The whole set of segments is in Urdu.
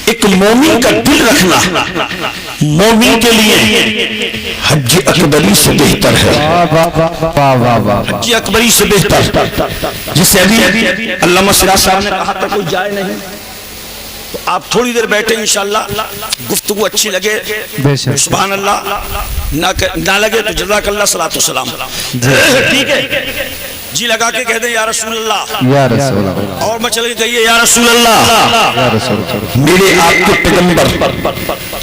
ایک مومن کا دل رکھنا مومن کے لیے حج اکبری سے بہتر ہے، حج اکبری سے بہتر، جسے ابھی علامہ سراج صاحب نے کہا تھا کوئی جائے نہیں، تو آپ تھوڑی دیر بیٹھے انشاءاللہ گفتگو اچھی لگے سبحان اللہ، نہ لگے تو جزاک اللہ صلاۃ والسلام، ٹھیک ہے جی لگا کے کہہ دیں یا رسول اللہ، یا رسول اللہ، اور میں چل کے کہیے یا رسول اللہ، یا رسول اللہ، میرے آپ کے پیغمبر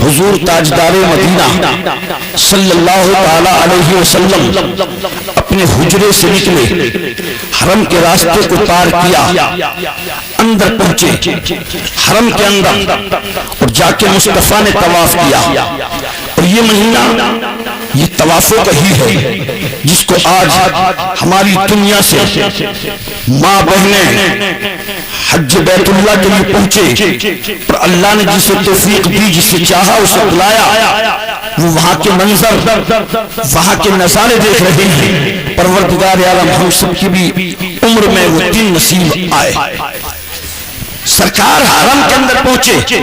حضور تاجدار مدینہ صلی اللہ تعالی علیہ وسلم اپنے حجرے سے نکلے، حرم کے راستے کو پار کیا، اندر پہنچے حرم کے اندر اور جا کے مصطفیٰ نے طواف کیا، اور یہ مہینہ یہ طوافوں کا ہی ہے جس کو آج ہماری دنیا سے ماں بہنیں حج بیت اللہ کے لیے پہنچے، پر اللہ نے جسے توفیق دی، جسے چاہا اسے بلایا، وہ وہاں کے منظر وہاں کے نظارے دیکھ رہے ہیں، پروردگار عالم ہم سب کی بھی عمر میں وہ دن نصیب آئے۔ سرکار حرم کے اندر پہنچے،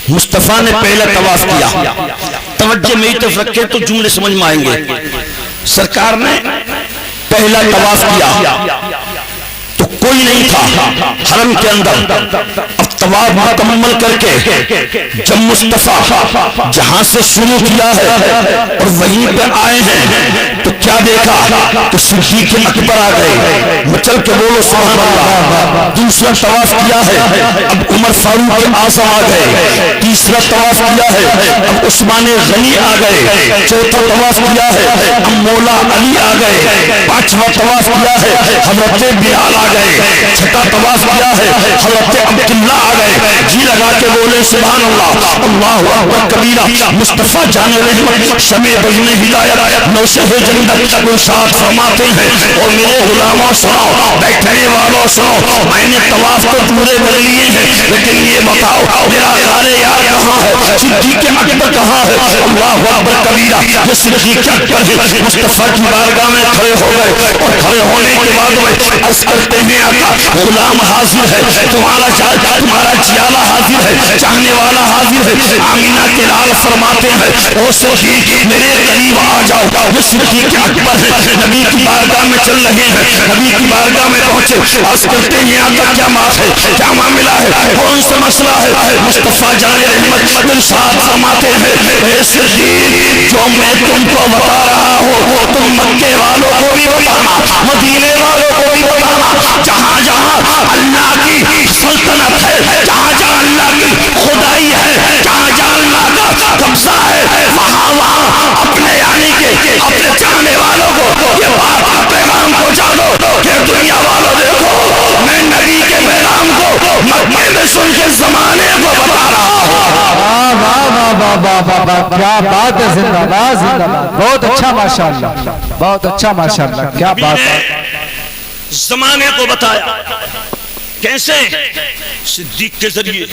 مصطفیٰ نے پہلا طواف کیا، توجہ میری طرف رکھیں تو جملے سمجھ میں آئیں گے، سرکار نے پہلا طواف کیا تو کوئی نہیں تھا حرم کے اندر، اب طواف مکمل کر کے جب مصطفیٰ جہاں سے شروع کیا ہے اور وہیں پر آئے ہیں تو کیا دیکھا کہ صدیق اکبر آ گئے، مچل کے بولو سبحان اللہ، دوسرا طواف کیا ہے اب عمر فاروق اعظم آ گئے، تیسرا طواف کیا ہے اب عثمان غنی آ گئے، چوتھا طواف کیا ہے اب مولا علی آ گئے، پانچواں طواف کیا ہے حضرت بلال آ گئے، چھٹا طواف کیا ہے حضرت عبداللہ آ گئے، جی لگا کے بولے سبحان اللہ، اللہ اکبر کبیرہ، مصطفیٰ جان رحمت شمع بزم ہدایت نوشہ جنت ارشاد فرماتے ہیں، اور میرے غلاموں سنو، بیٹھنے والوں سنو، میں نے طواف کو پورے کر لیے ہیں، لیکن یہ بتاؤ میرا غار یار کہاں ہے، صدیق اکبر کہاں ہے، اللہ اکبر کبیرہ، یہ صدیق اکبر ہے، مصطفیٰ کی بارگاہ میں کھڑے ہو گئے، اور کھڑے ہونے کے بعد میں عرض کرتے ہیں آقا غلام حاضر ہے، تمہارا جیالہ حاضر ہے، چاہنے والا حاضر ہے، آمینہ کے لال فرماتے ہیں او صدیق میرے قریب آ جاؤ، یہ صدیق اکبر ہے، نبی کی بارگاہ میں چل رہے ہیں، نبی کی بارگاہ میں پہنچے، عرض کرتے ہیں آقا کیا بات ہے، کیا معاملہ ہے، کون سا مسئلہ ہے، مصطفیٰ جان رحمت ارشاد فرماتے ہیں اے صدیق جو میں تم کو بتا رہا ہوں تم مکے والوں کو بھی بتانا، مدینے والوں کو بھی بتانا، جہاں جہاں اللہ کی سلطنت ہے، جہاں جہاں اللہ کی خدائی ہے، جہاں جہاں اللہ کا قبضہ ہے، وہاں وہاں اپنے یعنی کہ اپنے چاہنے والوں کو یہ بات کا پیغام پہنچا دو کہ دنیا والوں دیکھو میں نبی کے پیغام کو مکے میں سن کے زمانے کو بتا رہا ہوں۔ کیا بات ہے، زندہ باد زندہ باد، بہت اچھا ماشاءاللہ، بہت اچھا ماشاءاللہ، کیا بات ہے، زمانے کو بتایا کیسے؟ صدیق کے ذریعے،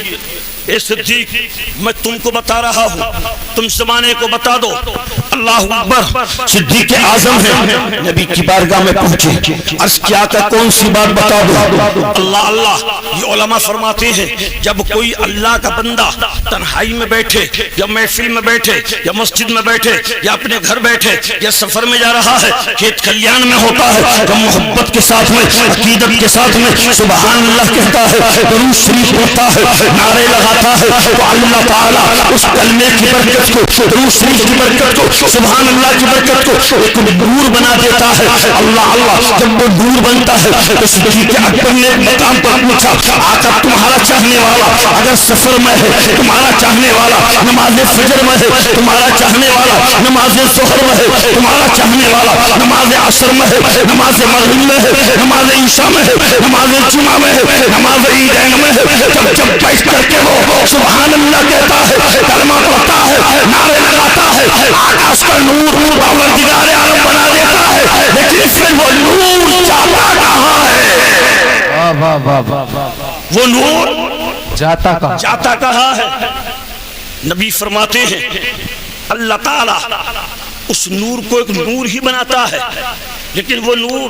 اے صدیق میں تم کو بتا رہا ہوں تم زمانے کو بتا دو، اللہ اکبر، صدیق اعظم ہے، نبی کی بارگاہ میں پہنچے، عرض کیا کہ کون سی بات بتا دو، اللہ اللہ، یہ علماء فرماتے ہیں جب کوئی اللہ کا بندہ تنہائی میں بیٹھے یا محفل میں بیٹھے یا مسجد میں بیٹھے یا اپنے گھر بیٹھے یا سفر میں جا رہا ہے، کھیت کھلیان میں ہوتا ہے، جب محبت کے ساتھ میں عقیدت کے ساتھ میں سبحان اللہ کہتا ہے، درود شریف پڑھتا ہے، نعرے لگاتا ہے، تو اللہ تعالیٰ اس کلمے کی برکت کو، درود شریف کی برکت کو، سبحان اللہ کی برکت کو ایک نور بنا دیتا ہے، اللہ اللہ، جب وہ نور بنتا ہے تو صدیق اکبر نے مقام پر پوچھا آقا تمہارا چاہنے والا اگر سفر میں ہے، تمہارا چاہنے والا نماز فجر میں ہے، تمہارا چاہنے والا نماز ظہر میں ہے، تمہارا چاہنے والا نماز عصر میں ہے، نماز مغرب میں ہے، نماز عشاء میں ہے، نماز جمعہ میں ہے، نماز عیدین میں ہے، جب جب بیٹھ کر کے وہ سبحان اللہ کہتا ہے، کلمہ پڑھتا ہے، نعرے لگاتا ہے، آقا اس کا نور پروردگار عالم بنا دیتا ہے، لیکن اس میں وہ نور جاتا کہاں ہے؟ وہ نور جاتا کہاں ہے؟ نبی فرماتے ہیں اللہ تعالیٰ اس نور کو ایک نور ہی بناتا ہے، لیکن وہ نور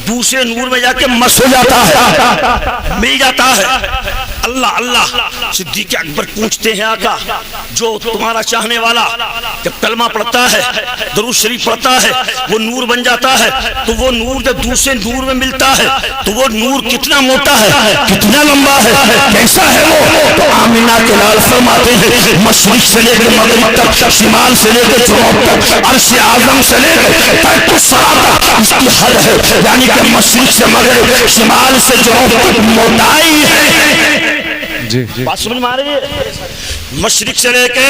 دوسرے نور میں جا کے مس ہو جاتا ہے، مل جاتا ہے۔ اللہ اللہ صدیق اکبر پوچھتے ہیں آقا جو تمہارا چاہنے والا جب کلمہ پڑھتا ہے درود شریف پڑھتا ہے وہ نور بن جاتا ہے تو وہ نور جب دوسرے نور میں ملتا ہے تو وہ نور کتنا موٹا ہے کتنا لمبا ہے کیسا ہے وہ؟ تو آمینہ کے لال فرماتے ہیں مشرق سے لے کے مغرب تک شمال سے لے کے جنوب تک عرش اعظم سے لے کے تحت الثری تک اس کی حد ہے یعنی کہ مشرق سے مغرب شمال سے جنوب تک موٹائی ہے جی بات سمجھ میں آ رہی ہے مشرق سے لے کے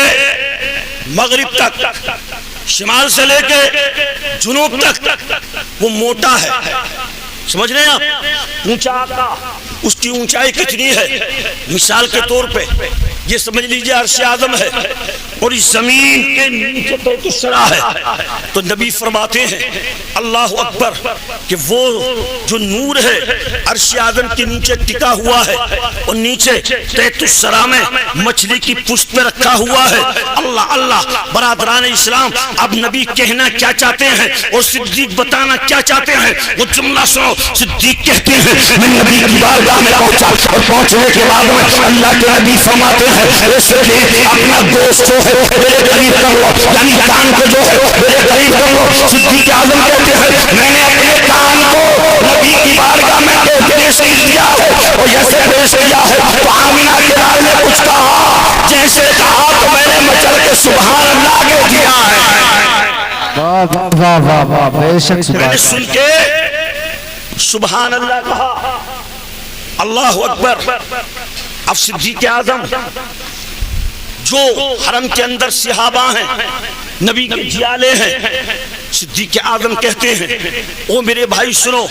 مغرب تک شمال سے لے کے جنوب تک وہ موٹا ہے سمجھ رہے ہیں آپ اونچا آقا اس کی اونچائی کتنی ہے مثال کے طور پہ یہ سمجھ لیجئے عرش اعظم ہے اور اس زمین کے نیچے بیت الصرا ہے تو نبی فرماتے ہیں اللہ اکبر کہ وہ جو نور ہے عرش اعظم کے نیچے ٹکا ہوا ہے اور نیچے بیت الصرا میں مچھلی کی پشت پہ رکھا ہوا ہے اللہ اللہ برادران اسلام اب نبی کہنا کیا چاہتے ہیں اور صدیق بتانا کیا چاہتے ہیں وہ جملہ سنو صدیق کہتے ہیں میں نبی کی بارگاہ میں پہنچا اور پہنچنے کے بعد میں اللہ کے نبی فرماتے ہیں اپنا گوشت جو ہے میرے قریب کر لو یعنی کان کو جو ہے میرے قریب کر لو صدیق اعظم کہتے ہیں میں نے اپنے کان کو نبی کی بارگاہ میں پیش کیا ہے اور جیسے پیش کیا ہے تو آمینہ کے لال نے کچھ کہا جیسے کہا تو میں نے مچل کے سبحان اللہ کے دیا ہے واہ واہ واہ واہ بے شک میں نے سن کے سبحان اللہ کہا اللہ اکبر اب صدیق اعظم جو حرم کے اندر صحابہ ہیں نبی کے جیالے ہیں صدیق اعظم کہتے ہیں او میرے بھائی سنو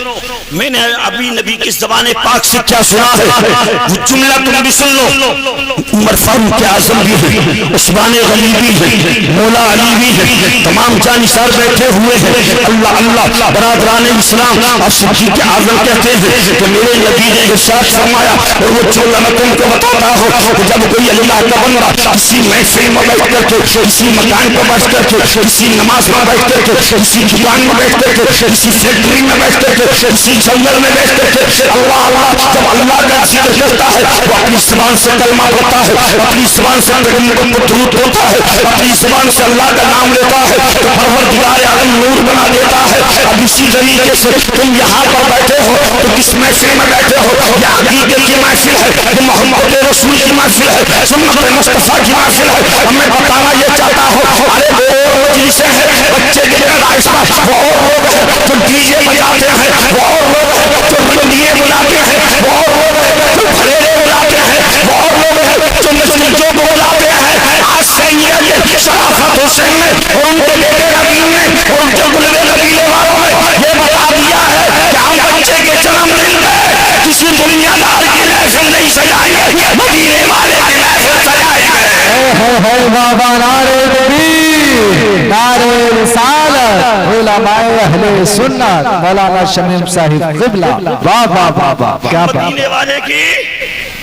میں نے ابھی نبی کی زبان پاک سے کیا سنا ہے وہ جملہ تم بھی سن لو عمر فاروق اعظم بھی ہے عثمان غنی بھی ہے مولا علی بھی ہے تمام جانثار بیٹھے ہوئے ہیں اللہ اللہ برادران اسلام اب صدیق اعظم کہتے ہیں کہ میرے نبی نے ارشاد فرمایا اور وہ جملہ میں تم کو بتاتا ہوں کہ جب کوئی اللہ کا بندہ کسی محفل میں بیٹھ کر کے کسی مکان پر بیٹھ کر کے کسی نماز میں بیٹھ کر کے کسی دکان میں بیٹھ کر کے کسی فیکٹری میں بیٹھ کر کے کسی جنگل میں بیٹھ کر کے اللہ اللہ جب اللہ کا ذکر کرتا ہے وہ اپنی زبان سے کلمہ پڑھتا ہے اپنی زبان سے درود ہوتا ہے اپنی زبان سے اللہ کا نام لیتا ہے تو پروردگار عالم نور بنا دیتا ہے اب اسی طریقے سے تم یہاں پر بیٹھے ہو تو کس محفل میں بیٹھے ہو یا عقیدت کی محفل ہے کہ محمد رسول کی محفل ہے سنت مصطفیٰ کی محفل ہے اور میں بتانا یہ چاہتا ہوں ارے وہ جیسے ہیں بچے کے پیدائش پر وہ اور لوگ ہیں جو ڈی جے بجاتے ہیں وہ اور لوگ ہیں جو رنگیے بلاتے ہیں وہ اور لوگ ہیں جو پھریرے بلاتے ہیں وہ اور لوگ ہیں جو مسجدوں کو بلاتے ہیں آج سید شرافت حسین نے اور ان کے بیٹے نبی نے اور ان کے گلے قبیلے والوں نے یہ بتا دیا ہے کہ ہم بچے کے جنم دن میں کسی دنیا دار کی محفل نہیں سجائیں گے مدینے والے کی محفل سجائیں گے بابا نعرہ تکبیر نعرہ رسالت علماء اہل سنت مولانا شمیم صاحب قبلہ واہ واہ واہ واہ کیا بات مدینے والے کی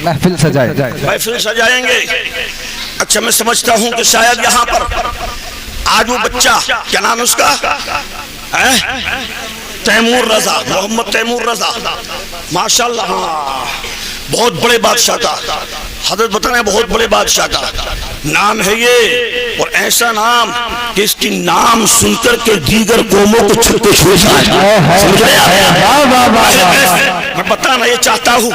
محفل سجائے محفل سجائیں گے اچھا میں سمجھتا ہوں کہ شاید یہاں پر آج وہ بچہ کیا نام اس کا تیمور رضا محمد تیمور رضا ماشاءاللہ ہاں بہت بڑے بادشاہ کا حضرت بتانا بہت بڑے بادشاہ کا نام ہے یہ اور ایسا نام کہ اس کی نام سن کر کے دیگر قوموں کو چھپے چھوڑ جائے میں بتانا یہ چاہتا ہوں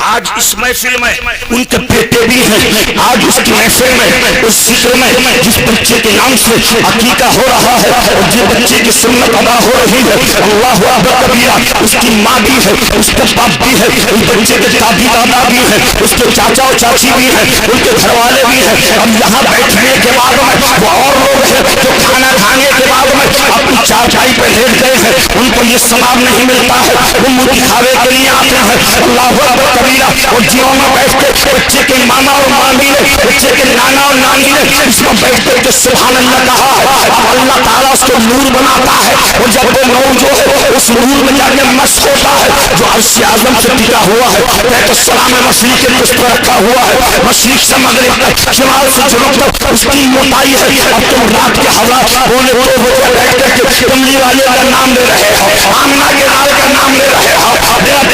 آج اس محفل میں ان کے بیٹے بھی ہیں آج اس کی محفل میں اس ذکر میں جس بچے کے نام سے عقیقہ ہو رہا ہے اور جس بچے کی سنت ادا ہو رہی ہے اللہ اکبر کبیرہ اس کی ماں بھی ہے اس کا باپ بھی ہے اس بچے کے دادی دادا بھی ہے اس کے چاچا اور چاچی بھی ہے ان کے گھر والے بھی ہیں اب یہاں بیٹھنے کے بعد میں وہ اور لوگ ہیں جو کھانا کھانے کے بعد میں اپنی چارپائی پہ لیٹ گئے ہیں ان کو یہ ثواب نہیں ملتا ہے وہ منہ دکھاوے کے لیے آتے ہیں اللہ اکبر کبیرہ اور جیوں میں بیٹھ کے بچے کے ماما اور مامی نے بچے کے نانا اور نانی نے اس میں بیٹھ کر کے سبحان اللہ کہا ہے اب اللہ تعالیٰ اس کو نور بناتا ہے اور جب وہ نور جو ہے اس نور میں جا کے مشق ہوتا ہے جو عرش اعظم سے ٹکا ہوا ہے بیت السلام میں مشرق کے پشت پر رکھا ہوا ہے مشرق سے مغرب تک شمال سے جنوب تک اس کی موٹائی ہے اب تم رات کے حضرات ہونے دو بجے بیٹھ کر کے کملی والے کا نام لے رہے ہو آمنہ کے لال کا نام لے رہے ہو میرا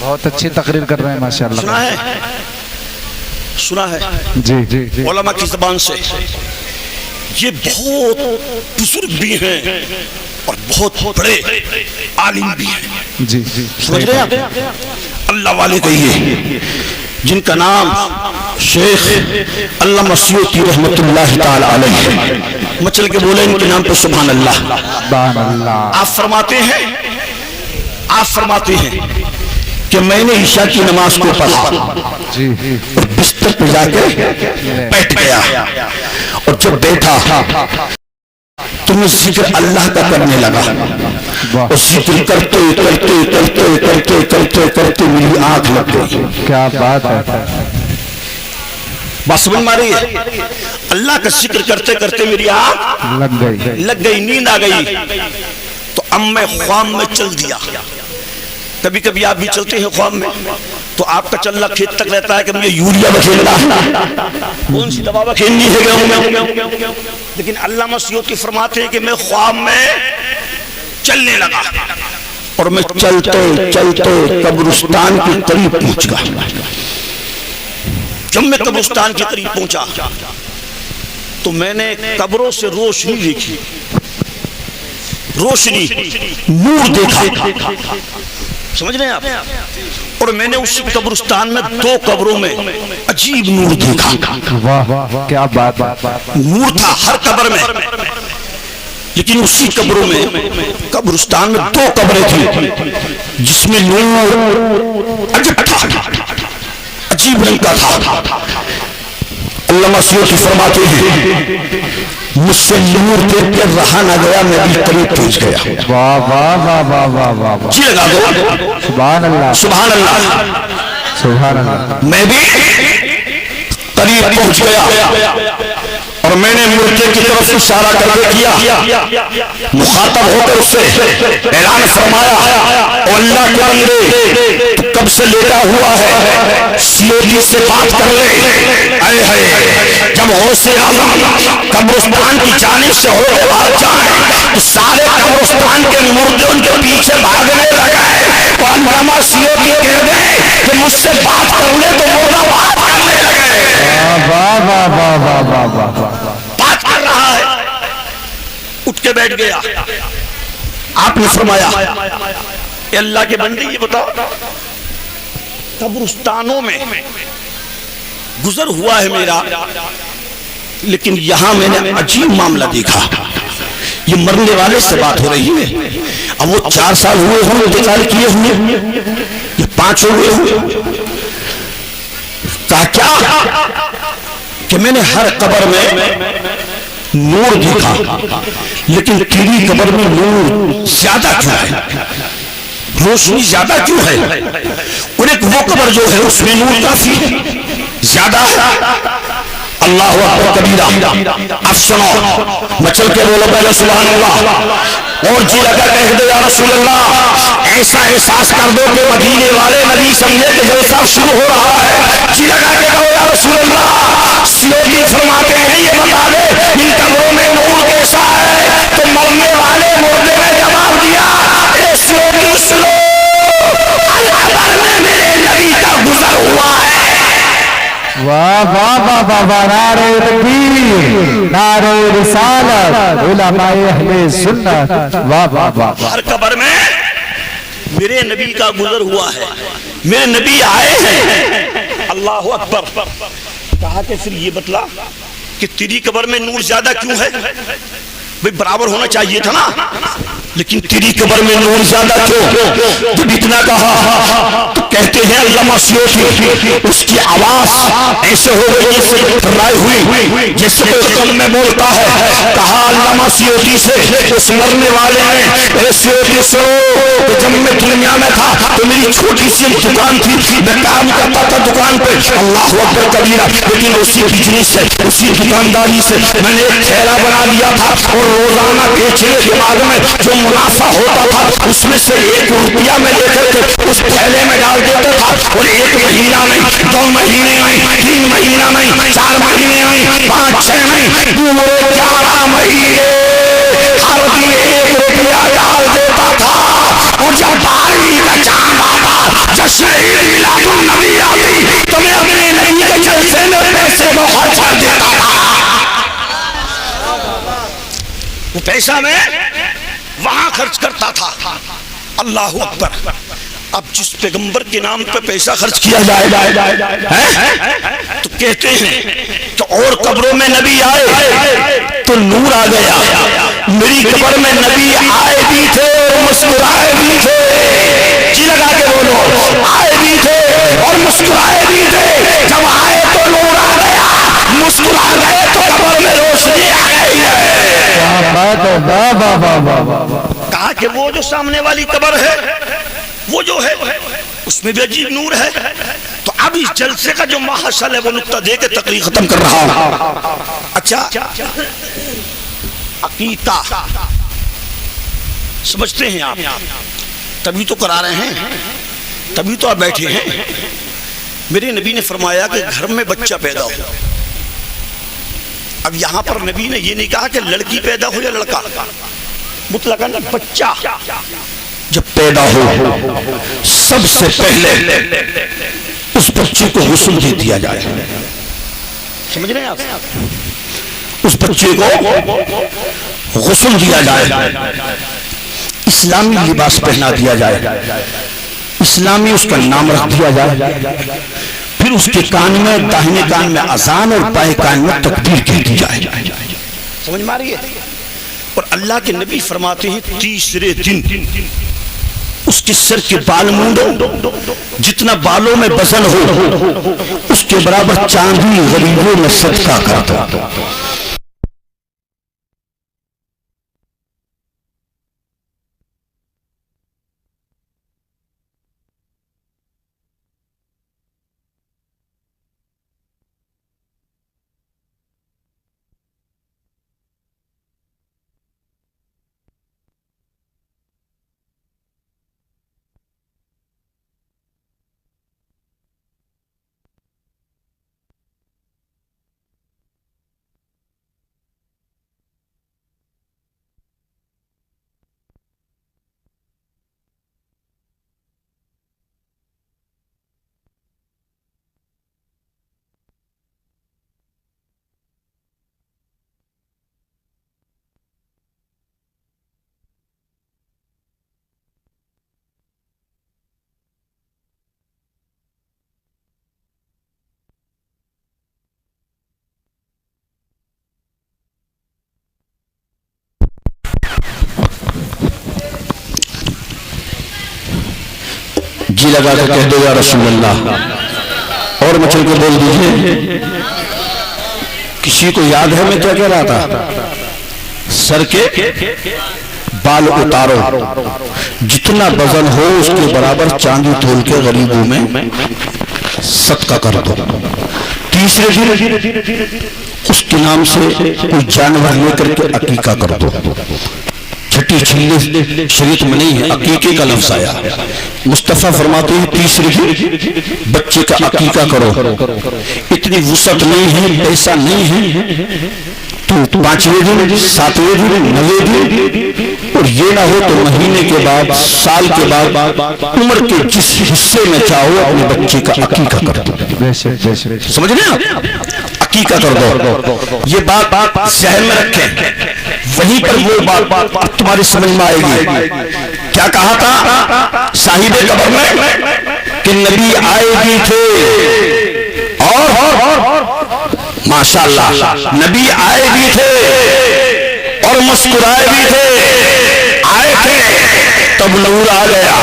بہت اچھی تقریر کر رہے ہیں ماشاءاللہ. سنا ہے جی جی جی علماء کی زبان سے. یہ بہت بزرگ بھی ہیں اور بہت بڑے عالم بھی ہیں. جی جی سمجھ رہے ہیں آپ؟ اللہ والے کہیے جن کا نام شیخ علامہ سیوطی رحمت اللہ تعالی علیہ. مچل کے بولے ان کے نام پہ سبحان اللہ. سبحان اللہ. آپ فرماتے ہیں کہ میں نے عشاء کی نماز کو پڑھا جی اور بستر پہ جا کے بیٹھ گیا اور جب بیٹھا تو میں ذکر اللہ کا کرنے لگا اور ذکر کرتے کرتے کرتے کرتے کرتے کرتے میری آنکھ لگ گئی. کیا بات ہے. بات سمجھ میں آ رہی ہے؟ اللہ کا ذکر کرتے کرتے میری آنکھ لگ گئی, نیند آ گئی. تو اب میں خواب میں چل دیا. کبھی کبھی آپ بھی چلتے ہیں خواب میں تو آپ کا چلنا کھیت تک رہتا ہے کہ مجھے یوریا بکھیرنا کون سی دوا بکھیرنی ہے گاؤں میں. لیکن علامہ سیوطی فرماتے ہیں کہ میں خواب میں چلنے لگا اور میں چلتے چلتے قبرستان کے قریب پہنچ گیا. جب میں قبرستان کے قریب پہنچا تو میں نے قبروں سے روشنی دیکھی, روشنی نور دیکھا. سمجھ رہے ہیں آپ؟ اور میں نے اس قبرستان میں 2 قبروں میں عجیب نور دیکھا. واہ کیا بات. نور تھا ہر قبر میں, لیکن اسی قبروں میں قبرستان میں 2 قبریں تھیں جس میں نور عجب تھا, عجیب رنگ کا تھا. علامہ سیوطی فرماتے ہیں مجھ سے نور دیکھ کر رہا نہ گیا, میں بھی قریب پہنچ گیا. واہ واہ واہ واہ واہ واہ واہ. جی لگا دو سبحان اللہ سبحان اللہ. سبحان اللہ. میں بھی قریب پہنچ گیا اور میں نے مردے کی طرف اشارہ کر کے کیا, مخاطب ہو کر اس سے اعلان فرمایا او اللہ کے بندے تو کب سے لیٹا ہوا ہے, سیوطی سے بات کر لے. اے ہے جب غوث اعظم قبرستان کی جانب سے ہو کے بھاگ جائیں تو سارے قبرستان کے مردے ان کے پیچھے بھاگنے لگے. تو علامہ سیوطی کہہ گئے کہ مجھ سے بات کر لے تو مردہ بات کرنے لگے. واہ واہ واہ واہ واہ واہ واہ. بات کر رہا ہے, اٹھ کے بیٹھ گیا. آپ نے فرمایا اے اللہ کے بندے یہ بتاؤ قبرستانوں میں گزر ہوا ہے میرا, لیکن یہاں میں نے عجیب معاملہ دیکھا. یہ مرنے والے سے بات ہو رہی ہے. اب وہ 4 سال ہوئے ہوں انتقال کیے ہوئے, یہ 5 ہوئے. کہا کیا کہ میں نے ہر قبر میں نور دیکھا, لیکن تیری قبر میں نور زیادہ کیوں ہے, روشنی زیادہ کیوں ہے؟ اور ایک وہ قبر جو ہے اس میں نور کافی زیادہ ہے. اللہ اکبر کبیرہ. اب سنو, مچل کے بولو پہلے سبحان اللہ اور جی لگا کہہ دو یا رسول اللہ. ایسا احساس کر دو کہ مدینے والے نبی سمجھے کہ جلسہ شروع ہو رہا ہے. جی لگا کہ کہو یا رسول اللہ. سیوطی فرماتے ہیں یہ بتا دے ان قبروں میں نور کیسا ہے؟ تو مرنے والے مردے نے جواب دیا اے سیوطی سنو, قبر میں میرے نبی کا گزر ہوا ہے. واہ واہ واہ واہ واہ. نعرہ تکبیر, نعرہ رسالت, علماء اہل سنت. واہ واہ واہ. ہر قبر میں میرے نبی کا گزر ہوا ہے, میرے نبی آئے ہیں. اللہ اکبر. کہا کہ پھر یہ بتلا کہ تیری قبر میں نور زیادہ کیوں ہے؟ بھئی برابر ہونا چاہیے تھا نا, لیکن تیری قبر میں نور زیادہ کیوں؟ جب اتنا کہا تو کہتے ہیں علامہ سیوطی اس کی آواز ایسے ہو گئی جیسے تھرائی ہوئی, جیسے کوئی قلم میں بولتا ہے. کہا علامہ سیوطی سے اس مرنے والے نے اے سیوطی سنو کہ جب میں دنیا میں تھا تو میری چھوٹی سی دکان تھی, میں کام کرتا تھا دکان پہ. اللہ اکبر کبیرہ. لیکن اسی بجلی سے اسی دکانداری سے میں نے ایک تھیلا بنا لیا تھا اور روزانہ بیچنے کے بعد میں جو منافع ہوتا تھا اس میں سے 1 روپیہ میں لے کر کے اس تھیلے میں ڈال دیتا تھا. اور 1 مہینہ نہیں, 2 مہینے نہیں, 3 مہینہ نہیں, 4 مہینے نہیں, 5 6 نہیں, پورے 11 مہینے ہر دن 1 روپیہ ڈال دیتا تھا. اور جب بارہویں کا چاند آتا، جشن عید میلاد النبی آتی تو میں اپنے نبی کے جلسے میں پیسے کو خرچ کر دیتا تھا. وہ پیسہ میں وہاں خرچ کرتا تھا. اللہ اکبر. اب جس پیغمبر کے نام پہ پیسہ خرچ کیا جائے تو کہتے ہیں کہ اور قبروں میں نبی آئے تو نور آ گیا. میری قبر میں نبی آئے بھی تھے اور مسکرائے بھی تھے. جی لگا کے بولو, آئے بھی تھے اور مسکرائے بھی تھے. جب آئے تو نور آ گیا, مسکرا گئے تو قبر میں روشنی آ گئی ہے. کہا کہ وہ جو سامنے والی قبر ہے وہ جو ہے اس میں بھی عجیب نور ہے. تو اب اس جلسے کا جو محصل ہے وہ نقطہ دے کے تقریر ختم کر رہا ہوں. اچھا, عقیقہ سمجھتے ہیں آپ, تبھی تو کرا رہے ہیں, تبھی تو آپ بیٹھے ہیں. میرے نبی نے فرمایا کہ گھر میں بچہ پیدا ہو. اب یہاں پر نبی نے یہ نہیں کہا کہ لڑکی پیدا ہو یا لڑکا, مطلقاً بچہ جب پیدا ہو سب سے پہلے اس بچے کو غسل دے دیا جائے. سمجھ رہے ہیں آپ؟ اس بچے کو غسل دیا جائے, اسلامی لباس پہنا دیا جائے, اسلامی اس کا نام رکھ دیا جائے, پھر اس کے کان میں داہنے کان میں اذان اور بائیں کان میں تکبیر کہہ دی جائے. سمجھ میں آ رہی ہے؟ اور اللہ کے نبی فرماتے ہیں تیسرے دن اس کے سر کے بال مونڈو, جتنا بالوں میں وزن ہو اس کے برابر چاندی غریبوں میں صدقہ کر دو. جی لگا کر کہہ دو یا رسول اللہ, اور مچل کے بول دیجئے. کسی کو یاد ہے میں کیا کہہ رہا تھا؟ سر کے بال اتارو, جتنا وزن ہو اس کے برابر چاندی تول کے غریبوں میں صدقہ کر دو. تیسرے دن اس کے نام سے کوئی جانور لے کر کے عقیقہ کر دو. چھٹی چھلے شریعت میں نہیں ہے, عقیقے کا لفظ آیا. مصطفیٰ فرماتے ہیں تیسری دن بچے کا عقیقہ کرو. اتنی وسعت نہیں ہے, پیسہ نہیں ہے تو 5ویں دن, 7ویں دن, 9ویں دن, اور یہ نہ ہو تو مہینے کے بعد, سال کے بعد, عمر کے جس حصے میں چاہو اپنے بچے کا عقیقہ کر دو. سمجھ رہے ہیں آپ؟ عقیقہ کر دو. یہ بات ذہن میں رکھیں, وہیں پر وہ بات تمہاری سمجھ میں آئے گی. کیا کہا تھا صاحب قبر میں کہ نبی آئے بھی تھے اور ماشاءاللہ نبی آئے بھی تھے اور مسکرائے بھی تھے. آئے تھے تب نور آ گیا,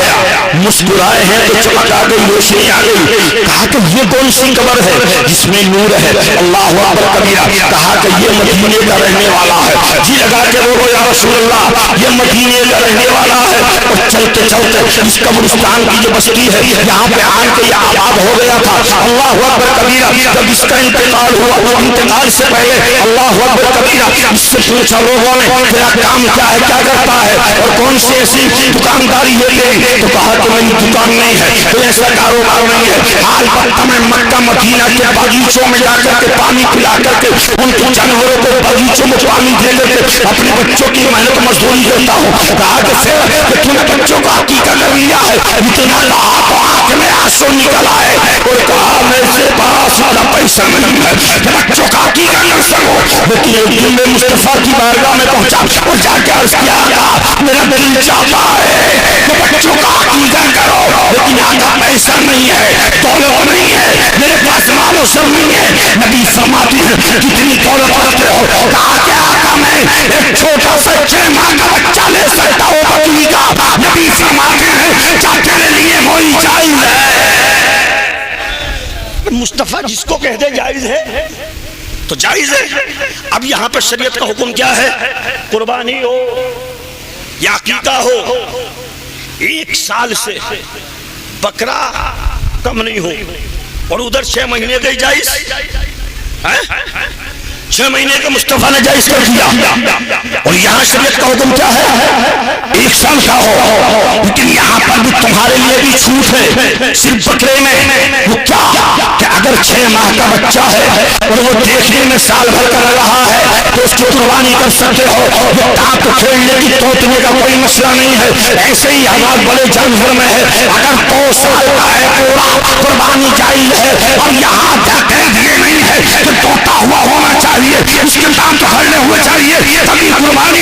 مسکرائے ہیں تو چمک آ گئی, روشنی آ گئی. کہا کہ یہ کون سی قبر ہے جس میں نور ہے؟ اللہ اکبر کبیرہ. کہا کہ یہ مدینے کا رہنے والا ہے. جی لگا کے بولو یا رسول اللہ, یہ مدینے کا رہنے والا ہے. اور چلتے چلتے اس قبرستان کی جو بستی ہے یہاں پہ آن کے یہ آباد ہو گیا تھا. اللہ اکبر کبیرہ. جب اس کا انتقال ہوا, انتقال سے پہلے اللہ اکبر کبیرہ اس سے پوچھا لوگوں نے تیرا کام کیا ہے, کیا کرتا ہے, اور کون سی ایسی دکانداری ہے؟ تو کہا کہ میری دکان نہیں ہے, کوئی ایسا کاروبار نہیں ہے, حال وقت میں مکہ مدینہ کے باغیچوں میں جا کر کے پانی پلا کر کے ان کے جانوروں کو باغیچوں میں پانی دے کر کے اپنے بچوں کی محنت مزدوری دیتا ہوں. کہا کہ پھر تم نے بچوں کا عقیقہ کر لیا ہے؟ اتنا کہا تو آنکھ میں آنسو نکل آئے اور کہا میرے سے پاس والا پیسہ نہیں ہے کہ بچوں کا عقیقہ کر سکو. لیکن ایک دن میں مصطفیٰ کی بارگاہ میں پہنچا اور جا کے عرض کیا آقا میرا دل چاہتا ہے کہ بچوں کا عقیقہ کرو, لیکن آقا پیسہ نہیں ہے, دولت نہیں ہے, میرے پاس مال و سر نہیں ہے. نبی فرماتے ہیں کتنی دولت رکھتے ہو؟ کہا کہ آقا میں ایک چھوٹا سا 6 ماہ کا بچہ لے سکتا ہوں عقیقہ. نبی فرماتے ہیں کیا تیرے لیے وہی جائز ہے؟ مصطفیٰ جس کو کہتے جائز ہے تو جائز ہے. اب یہاں پر شریعت کا حکم کیا ہے؟ قربانی ہو یا عقیقہ ہو 1 سال سے بکرا کم نہیں ہو, اور ادھر 6 مہینے کا جائز, 6 مہینے کا مصطفیٰ نے جائز کر دیا. اور یہاں شریعت کا حکم کیا ہے؟ 1 سال کا ہو. لیکن یہاں پر بھی تمہارے لیے بھی چھوٹ ہے صرف بکرے میں. وہ کیا کہ اگر 6 ماہ کا بچہ ہے اور وہ دیکھنے میں سال بھر کا رہا ہے تو اس کی قربانی کر سکتے ہو. ٹانپ کھیلنے کی توتنے کا کوئی مسئلہ نہیں ہے. ایسے ہی حالات بڑے جانور میں ہے, اگر 2 سال کا ہے پورا قربانی جائز ہے. اور یہاں یہ نہیں ہے کہ توتا ہوا ہونا چاہیے, اس کے دانت کھڑنے ہوئے چاہیے تبھی قربانی